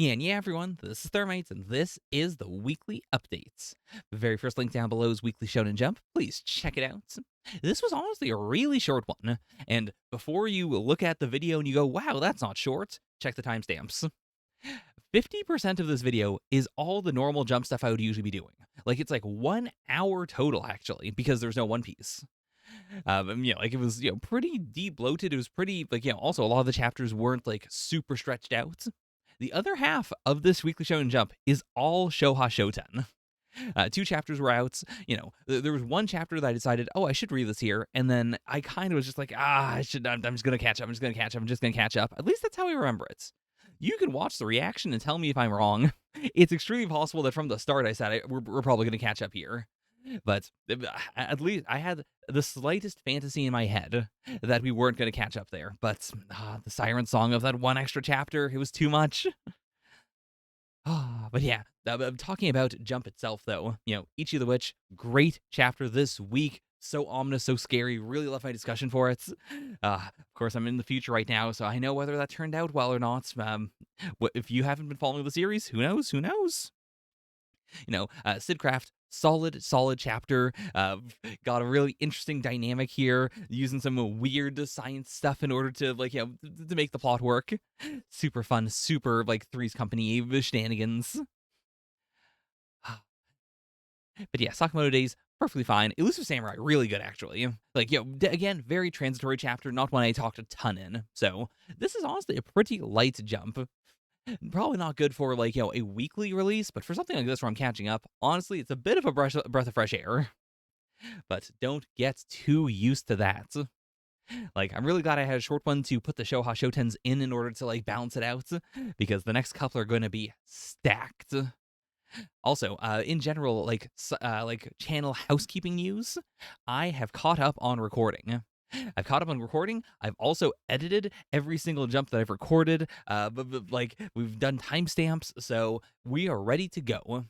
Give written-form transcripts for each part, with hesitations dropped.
Yeah, everyone, this is Thermites, and this is the weekly updates. The very first link down below is Weekly Shonen Jump. Please check it out. This was honestly a really short one, and before you look at the video and you go, wow, that's not short, check the timestamps. 50% of this video is all the normal jump stuff I would usually be doing. Like, it's like 1 hour total, actually, because there's no One Piece. Like, it was, pretty deep bloated. It was pretty, also a lot of the chapters weren't, like, super stretched out. The other half of this Weekly Shonen Jump is all Show-ha Shoten. 2 chapters were out. There was one chapter that I decided, oh, I should read this here, and then I kind of was just like, I'm just gonna catch up. I'm just gonna catch up. At least that's how I remember it. You can watch the reaction and tell me if I'm wrong. It's extremely possible that from the start I said we're probably gonna catch up here. But at least I had the slightest fantasy in my head that we weren't going to catch up there. But the siren song of that one extra chapter, it was too much. But yeah, talking about Jump itself, though, Ichi the Witch, great chapter this week. So ominous, so scary. Really love my discussion for it. Of course, I'm in the future right now, so I know whether that turned out well or not. If you haven't been following the series, who knows? Who knows? Sidcraft, solid chapter. Got a really interesting dynamic here, using some weird science stuff in order to to make the plot work. Super fun, super Three's Company shenanigans. But yeah, Sakamoto Days, perfectly fine. Elusive Samurai, really good actually. Again, very transitory chapter, not one I talked a ton in. So this is honestly a pretty light jump. Probably not good for a weekly release, but for something like this where I'm catching up, honestly, it's a bit of a breath of fresh air. But don't get too used to that. I'm really glad I had a short one to put the Show-ha Shotens in order to balance it out, because the next couple are going to be stacked. Also, in general, channel housekeeping news, I have caught up on recording. I've caught up on recording. I've also edited every single jump that I've recorded. We've done timestamps, so we are ready to go.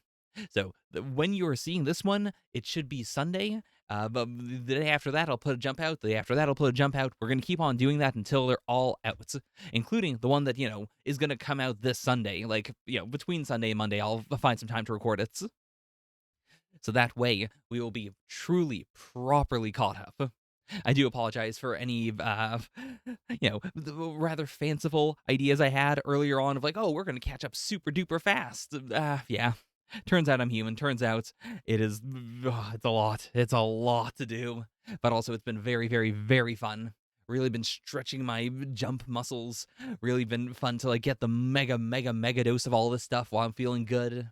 So when you are seeing this one, it should be Sunday. But the day after that, I'll put a jump out. The day after that, I'll put a jump out. We're going to keep on doing that until they're all out, including the one that, is going to come out this Sunday. Between Sunday and Monday, I'll find some time to record it. So that way, we will be truly, properly caught up. I do apologize for any, rather fanciful ideas I had earlier on of we're going to catch up super duper fast. Yeah. Turns out I'm human. Turns out it's a lot. It's a lot to do. But also it's been very, very, very fun. Really been stretching my jump muscles. Really been fun to get the mega, mega, mega dose of all this stuff while I'm feeling good.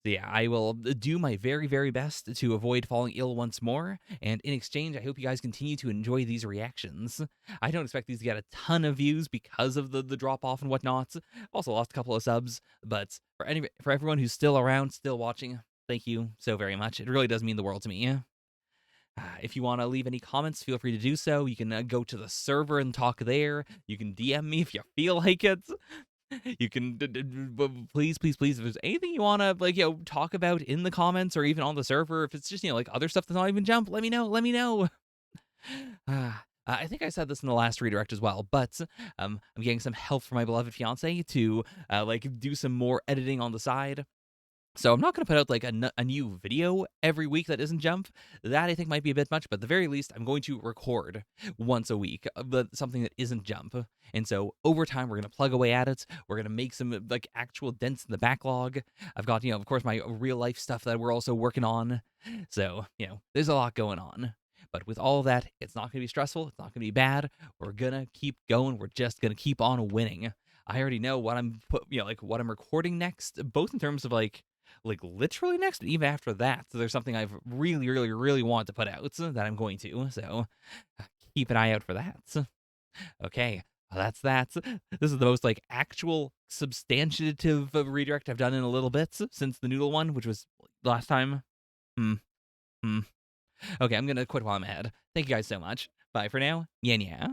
So yeah, I will do my very, very best to avoid falling ill once more, and in exchange, I hope you guys continue to enjoy these reactions. I don't expect these to get a ton of views because of the drop-off and whatnot. Also lost a couple of subs, but for everyone who's still around, still watching, thank you so very much. It really does mean the world to me. If you want to leave any comments, feel free to do so. You can go to the server and talk there. You can DM me if you feel like it. You can please, if there's anything you want to talk about in the comments or even on the server, if it's just other stuff that's not even jump, let me know. I think I said this in the last redirect as well, but I'm getting some help from my beloved fiance to do some more editing on the side. So I'm not going to put out a new video every week that isn't jump. That I think might be a bit much, but at the very least, I'm going to record once a week, but something that isn't jump. And so over time, we're going to plug away at it. We're going to make some actual dents in the backlog. I've got, of course, my real life stuff that we're also working on. So, there's a lot going on. But with all of that, it's not going to be stressful. It's not going to be bad. We're going to keep going. We're just going to keep on winning. I already know what I'm what I'm recording next, both in terms of literally next, but even after that, so there's something I've really, really, really want to put out that I'm going to, so keep an eye out for that. Okay, well, that's that. This is the most actual substantive redirect I've done in a little bit since the noodle one, which was last time. Okay, I'm gonna quit while I'm ahead. Thank you guys so much. Bye for now. Yeah.